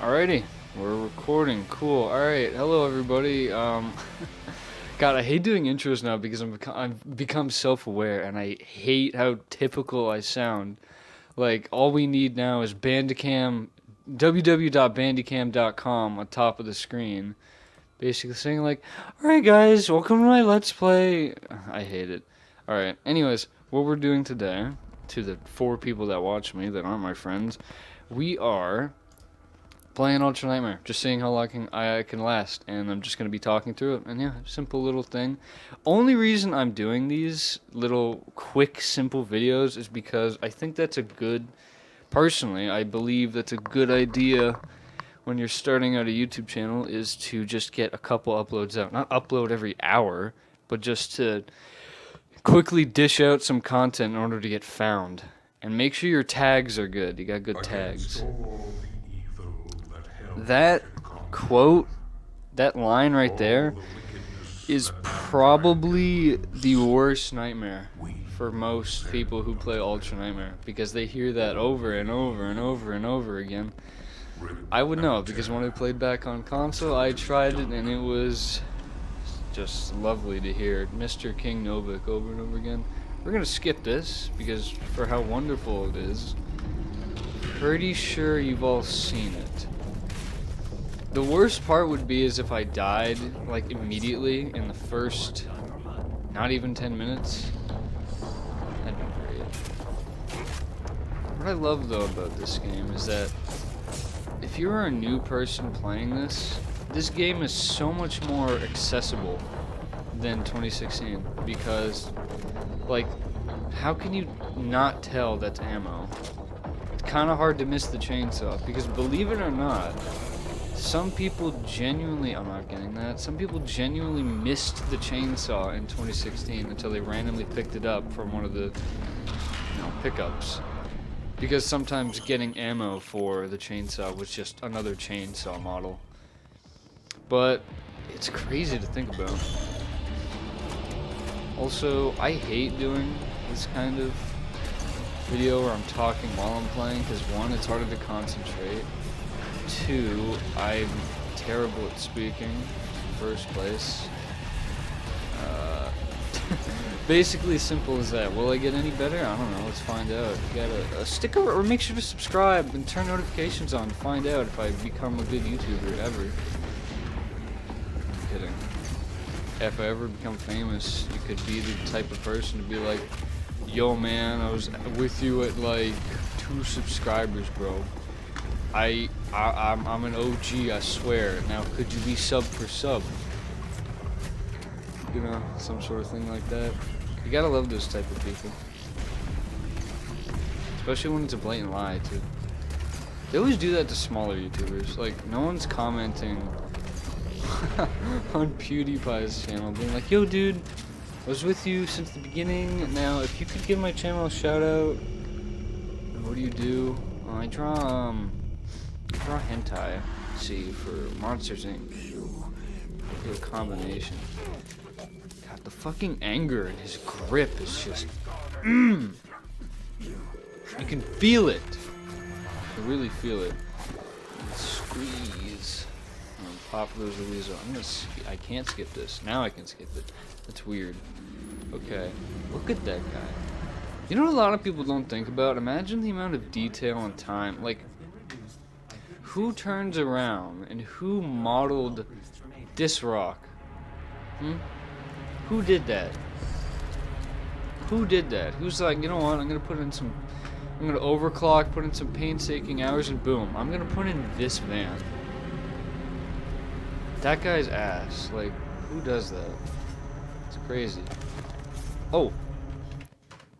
Alrighty, we're recording. Cool. Alright, hello everybody. God, I hate doing intros now because I've become self-aware and I hate how typical I sound. Like, all we need now is Bandicam, www.bandicam.com on top of the screen. Basically saying like, alright guys, welcome to my Let's Play. I hate it. Alright, anyways, what we're doing today, to the 4 people that watch me that aren't my friends, we are playing Ultra Nightmare, just seeing how long I can last, and I'm just going to be talking through it, and yeah, simple little thing. Only reason I'm doing these little quick, simple videos is because I think that's a good, personally, I believe that's a good idea when you're starting out a YouTube channel, is to just get a couple uploads out. Not upload every hour, but just to quickly dish out some content in order to get found. And make sure your tags are good. You got good tags. That quote, that line right there, is probably the worst nightmare for most people who play Ultra Nightmare, because they hear that over and over and over and over again. I would know, because when I played back on console, I tried it and it was just lovely to hear Mr. King Novik over and over again. We're gonna skip this because for how wonderful it is, pretty sure you've all seen it. The worst part would be is if I died like immediately in the first not even 10 minutes. That'd be great. What I love though about this game is that if you're a new person playing this game is so much more accessible than 2016, because like, how can you not tell that's ammo? It's kind of hard to miss the chainsaw, because believe it or not, some people genuinely, I'm not getting that, some people genuinely missed the chainsaw in 2016 until they randomly picked it up from one of the pickups. Because sometimes getting ammo for the chainsaw was just another chainsaw model. But it's crazy to think about. Also, I hate doing this kind of video where I'm talking while I'm playing, because 1, it's harder to concentrate. 2, I'm terrible at speaking in first place. Basically simple as that. Will I get any better? I don't know. Let's find out. You gotta stick around, or make sure to subscribe and turn notifications on to find out if I become a good YouTuber ever. I'm kidding. If I ever become famous, you could be the type of person to be like, yo man, I was with you at like 2 subscribers, bro. I'm an OG, I swear. Now could you be sub for sub? You know, some sort of thing like that. You gotta love those type of people. Especially when it's a blatant lie, too. They always do that to smaller YouTubers. Like, no one's commenting on PewDiePie's channel, being like, yo dude, I was with you since the beginning. Now, if you could give my channel a shout out. What do you do? I draw hentai, see, for Monsters Inc. Do a combination. God, the fucking anger in his grip is just, you can feel it. You really feel it. Squeeze. And pop those release. I can't skip this. Now I can skip it. That's weird. Okay. Look at that guy. You know what a lot of people don't think about? Imagine the amount of detail and time. Like, who turns around and who modeled this rock? Who did that? Who did that? Who's like, you know what, I'm gonna overclock, put in some painstaking hours, and boom, I'm gonna put in this van. That guy's ass. Like, who does that? It's crazy. Oh,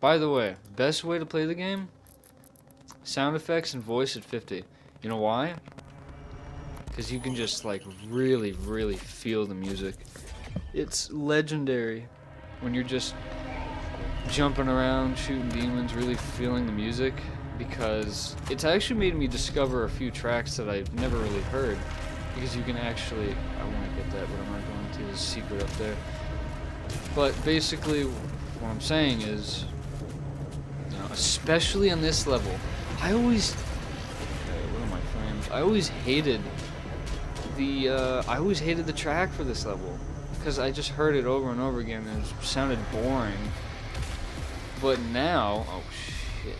by the way, best way to play the game? Sound effects and voice at 50. You know why? Because you can just like really, really feel the music. It's legendary when you're just jumping around, shooting demons, really feeling the music, because it's actually made me discover a few tracks that I've never really heard, because you can actually, I want to get that, but I'm not going to, there's a secret up there. But basically, what I'm saying is, you know, especially on this level, I always, okay, what am I framed? I always hated the track for this level because I just heard it over and over again and it sounded boring. But now, oh shit,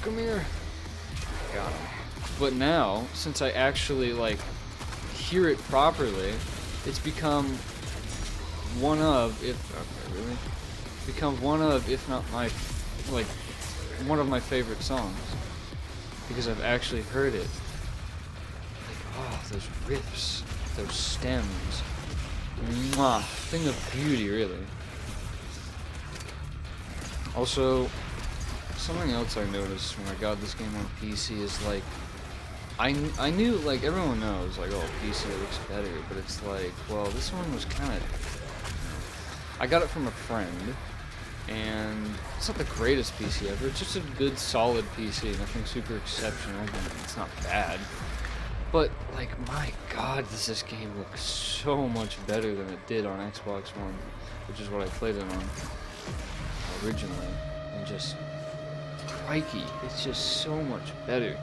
come here, got him. But now, since I actually like hear it properly, it's become one of, if not my, like, one of my favorite songs, because I've actually heard it. Like, oh, those riffs, those stems, mwah, thing of beauty, really. Also, something else I noticed when I got this game on PC is like, I knew, like, everyone knows, like, oh, PC looks better, but it's like, well, this one was kind of, I got it from a friend, and it's not the greatest PC ever, it's just a good, solid PC, nothing super exceptional, it's not bad, but, like, my god, does this game look so much better than it did on Xbox One, which is what I played it on originally, and just, crikey, it's just so much better.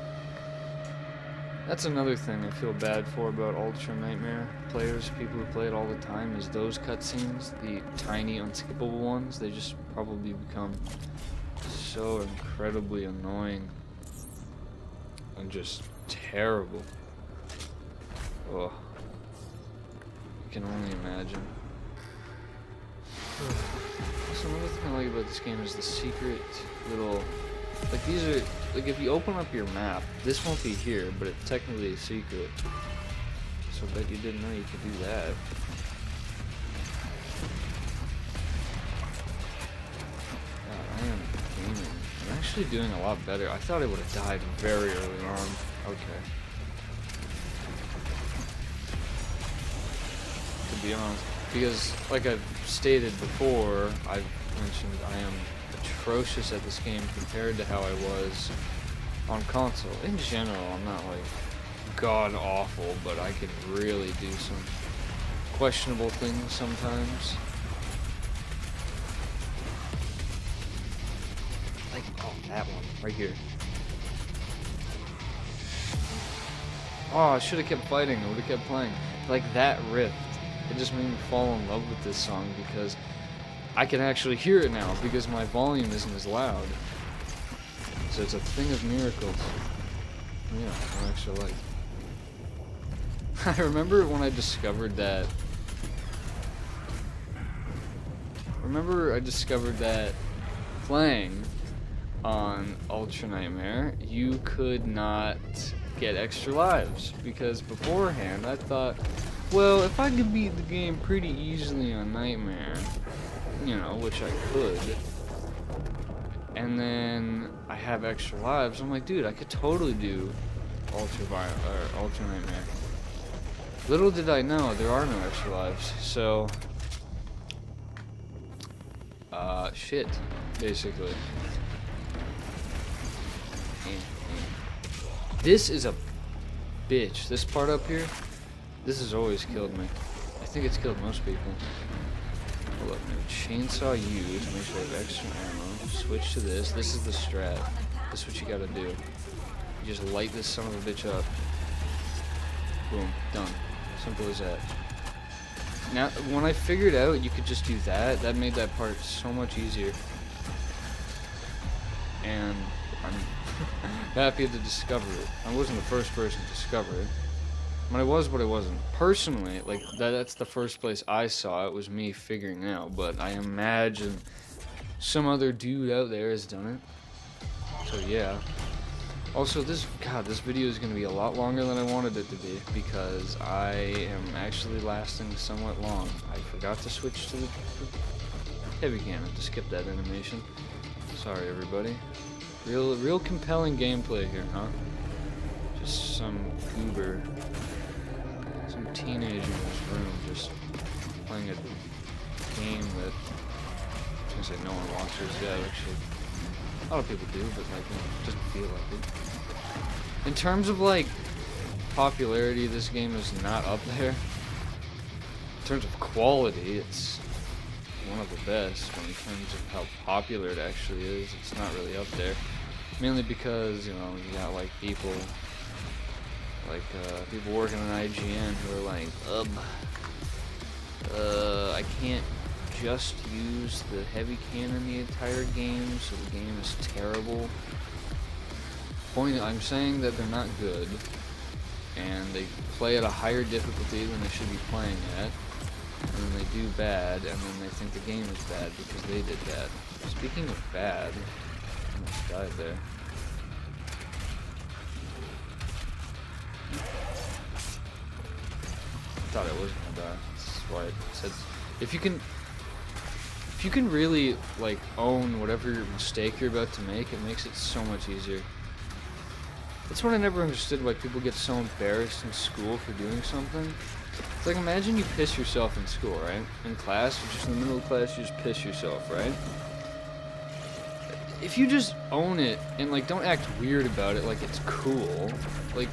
That's another thing I feel bad for about Ultra Nightmare players, people who play it all the time, is those cutscenes, the tiny unskippable ones, they just probably become so incredibly annoying and just terrible. Oh, I can only imagine. Also, another thing I like about this game is the secret little, like, these are, like, if you open up your map, this won't be here, but it's technically a secret. So I bet you didn't know you could do that. God, I am gaming. I'm actually doing a lot better. I thought I would have died very early on. Okay. To be honest. Because, like I've stated before, I've mentioned I am atrocious at this game compared to how I was on console. In general, I'm not like god awful, but I can really do some questionable things sometimes. Like, oh, that one right here. Oh, I should have kept fighting. I would have kept playing. Like that rift, it just made me fall in love with this song because I can actually hear it now because my volume isn't as loud. So it's a thing of miracles. Yeah, I actually like. I remember when I discovered that. Playing on Ultra Nightmare, you could not get extra lives because beforehand I thought, well, if I could beat the game pretty easily on Nightmare, you know, which I could, and then I have extra lives, I'm like, dude, I could totally do Ultra Nightmare. Little did I know, there are no extra lives, so, shit, basically. This is a bitch. This part up here, this has always killed me. I think it's killed most people. Hold up, now chainsaw you to make sure I have extra ammo. Switch to this. This is the strat. This is what you gotta do. You just light this son of a bitch up. Boom, done. Simple as that. Now, when I figured out you could just do that, that made that part so much easier. And I'm happy to discover it. I wasn't the first person to discover it. I mean, I was, but I wasn't. Personally, like, that's the first place I saw it, was me figuring it out, but I imagine some other dude out there has done it. So, yeah. Also, this video is going to be a lot longer than I wanted it to be, because I am actually lasting somewhat long. I forgot to switch to the heavy cannon, to skip that animation. Sorry, everybody. Real compelling gameplay here, huh? Just some goober, some teenager in his room just playing a game that, I was gonna say no one watches. Yeah, actually, a lot of people do, but like, it doesn't feel like it. In terms of like popularity, this game is not up there. In terms of quality, it's one of the best. But in terms of how popular it actually is, it's not really up there. Mainly because, you know, you got like people like people working on IGN who are like, I can't just use the heavy cannon the entire game, so the game is terrible. I'm saying that they're not good, and they play at a higher difficulty than they should be playing at, and then they do bad, and then they think the game is bad because they did that. Speaking of bad, I almost died there. I thought I was gonna die. That's why I said, if you can really like own whatever mistake you're about to make, it makes it so much easier. That's what I never understood, why people get so embarrassed in school for doing something. It's like, imagine you piss yourself in school, right? In class, you're just in the middle of class, you just piss yourself, right? If you just own it and like don't act weird about it, like it's cool, like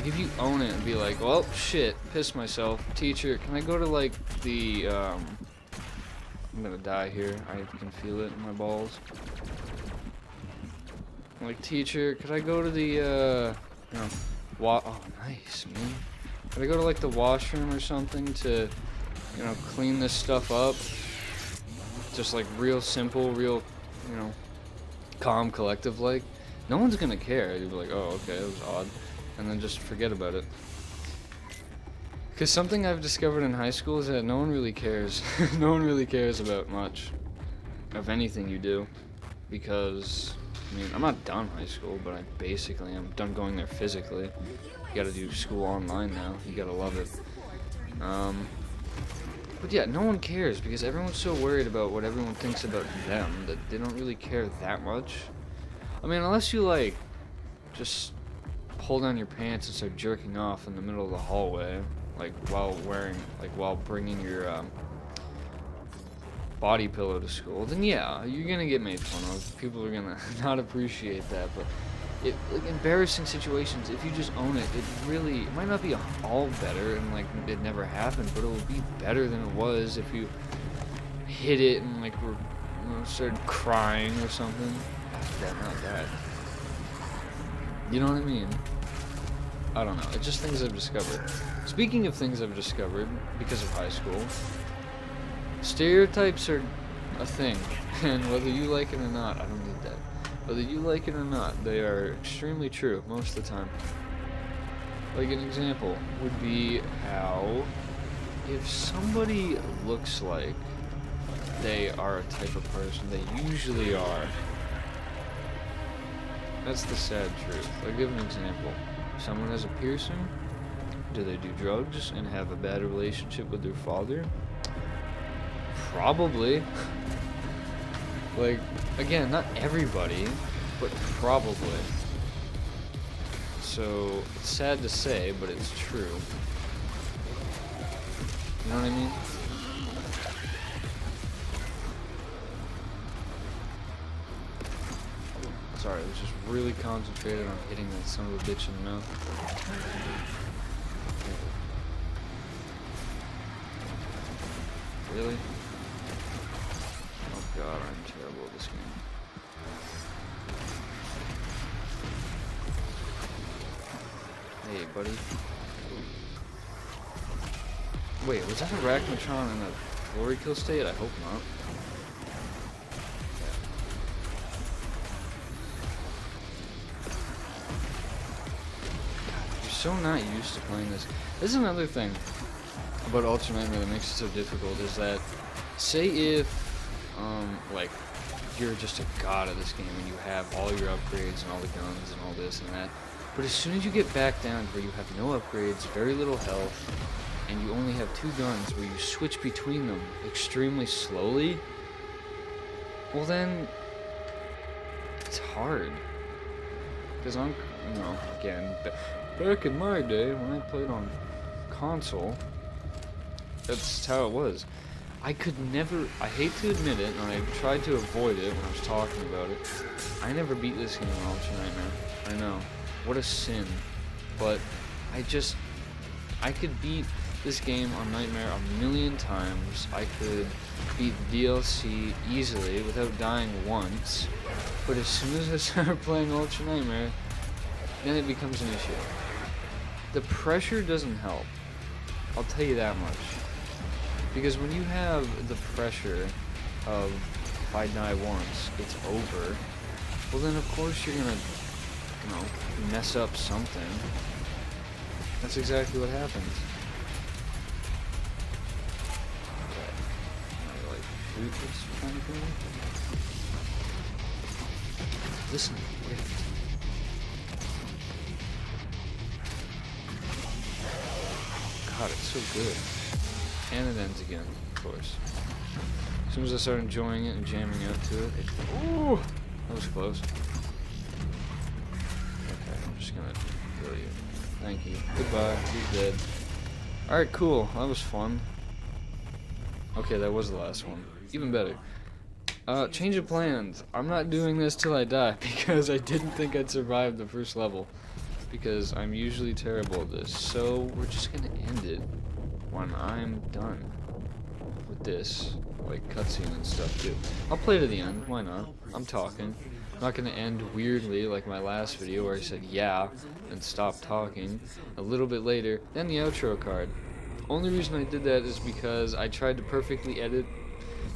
if you own it and be like, well, shit, pissed myself. Teacher, can I go to like the I'm gonna die here. I can feel it in my balls. Like, teacher, could I go to the, oh, nice, man. Could I go to, like, the washroom or something to, clean this stuff up? Just, like, real simple, real, calm, collective, like. No one's gonna care. You'd be like, oh, okay, that was odd. And then just forget about it. Because something I've discovered in high school is that no one really cares. No one really cares about much of anything you do. Because... I mean, I'm not done high school, but I basically am done going there physically. You gotta do school online now. You gotta love it. But yeah, no one cares because everyone's so worried about what everyone thinks about them that they don't really care that much. I mean, unless you, like, just pull down your pants and start jerking off in the middle of the hallway, like, while bringing your, body pillow to school, then yeah, you're gonna get made fun of. People are gonna not appreciate that, but like embarrassing situations, if you just own it, it might not be all better and like it never happened, but it will be better than it was if you hit it and like started crying or something. Not that. You know what I mean? I don't know. It's just things I've discovered. Speaking of things I've discovered because of high school, stereotypes are a thing, and whether you like it or not, I don't need that. Whether you like it or not, they are extremely true most of the time. Like an example would be how if somebody looks like they are a type of person they usually are, that's the sad truth. I'll give an example. Someone has a piercing, do they do drugs and have a bad relationship with their father? Probably. Like, again, not everybody, but probably. So, it's sad to say, but it's true. You know what I mean? Sorry, I was just really concentrated on hitting that son of a bitch in the mouth. Really? Oh god, I'm terrible at this game. Hey, buddy. Wait, was that a Arachnotron in a glory kill state? I hope not. God, you're so not used to playing this. This is another thing about Ultra Nightmare that makes it so difficult, is that, say if, like, you're just a god at this game and you have all your upgrades and all the guns and all this and that, but as soon as you get back down to where you have no upgrades, very little health, and you only have 2 guns where you switch between them extremely slowly, well then, it's hard. Because I'm, again, back in my day when I played on console, that's how it was. I could never, I hate to admit it, and I tried to avoid it when I was talking about it, I never beat this game on Ultra Nightmare. I know. What a sin. But I could beat this game on Nightmare a million times. I could beat the DLC easily without dying once. But as soon as I started playing Ultra Nightmare, then it becomes an issue. The pressure doesn't help. I'll tell you that much. Because when you have the pressure of, if I die once, it's over, well then of course you're gonna, you know, mess up something. That's exactly what happens. Okay. Can I, like, shoot this kind of thing? Listen, wait. God, it's so good. And it ends again, of course. As soon as I start enjoying it and jamming out to it, ooh, that was close. Okay, I'm just gonna kill you. Thank you. Goodbye. You're dead. Alright, cool. That was fun. Okay, that was the last one. Even better. Change of plans. I'm not doing this till I die because I didn't think I'd survive the first level. Because I'm usually terrible at this. So we're just gonna end it when I'm done with this, like cutscene and stuff too. I'll play to the end, why not? I'm talking. I'm not gonna end weirdly like my last video where I said yeah and stopped talking a little bit later, then the outro card. Only reason I did that is because I tried to perfectly edit,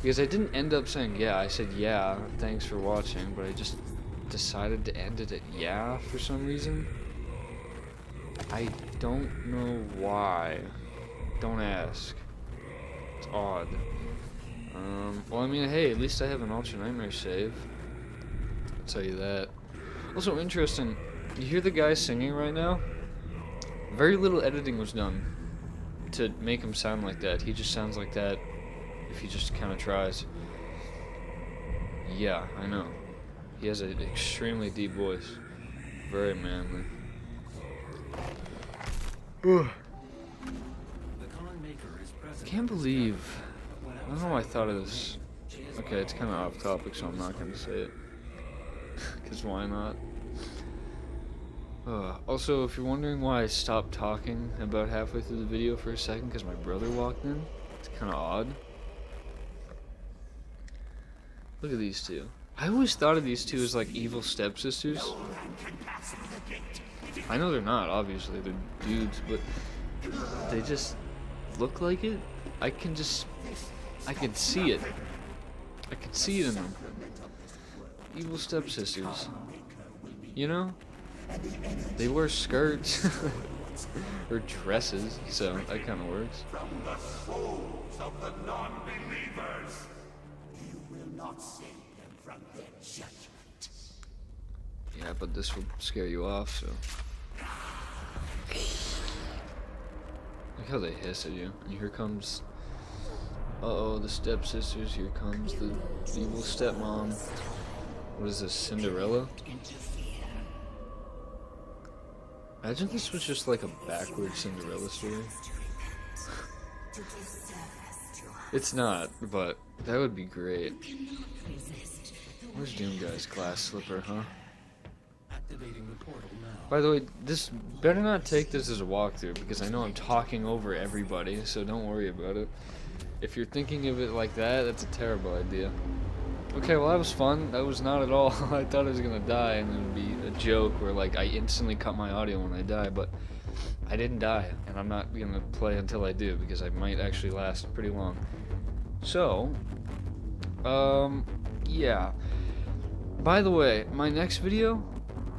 because I didn't end up saying yeah, I said yeah, thanks for watching, but I just decided to end it at yeah for some reason. I don't know why. Don't ask. It's odd. Well, I mean, hey, at least I have an Ultra Nightmare save. I'll tell you that. Also, interesting, you hear the guy singing right now? Very little editing was done to make him sound like that. He just sounds like that if he just kind of tries. Yeah, I know. He has an extremely deep voice. Very manly. Ugh. I can't believe, I don't know why I thought of this. Okay, it's kind of off topic, so I'm not going to say it. Because why not? Also, if you're wondering why I stopped talking about halfway through the video for a second, because my brother walked in, it's kind of odd. Look at these two. I always thought of these two as like evil stepsisters. I know they're not, obviously, they're dudes, but they just look like it. I can see it. I can see it in them. Evil stepsisters. You know? They wear skirts. Or dresses, so that kind of works. From the souls of the non-believers, you will not save them from their judgment. Yeah, but this will scare you off, so. Look how they hiss at you. And here comes, uh-oh, the stepsisters. Here comes the evil stepmom. What is this, Cinderella? Imagine this was just like a backwards Cinderella story. It's not, but that would be great. Where's Doomguy's glass slipper, huh? By the way, this better not take this as a walkthrough because I know I'm talking over everybody, so don't worry about it. If you're thinking of it like that, that's a terrible idea. Okay, well that was fun. That was not at all. I thought I was gonna die and it would be a joke where like I instantly cut my audio when I die, but I didn't die, and I'm not gonna play until I do because I might actually last pretty long. So, yeah. By the way, my next video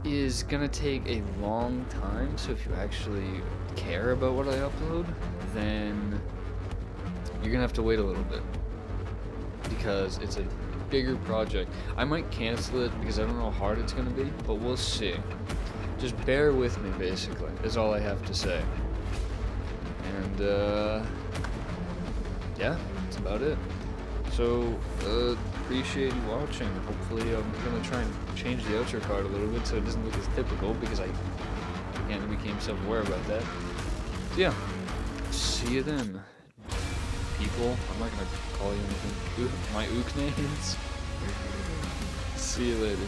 is gonna take a long time, so if you actually care about what I upload, then you're gonna have to wait a little bit because it's a bigger project. I might cancel it because I don't know how hard it's gonna be, but we'll see. Just bear with me, basically, is all I have to say. And yeah, that's about it. So appreciate you watching. Hopefully I'm gonna try and change the outro card a little bit so it doesn't look as typical because I again became self-aware about that. So yeah, see you then, people. I'm not gonna call you anything. My ook names. See you later.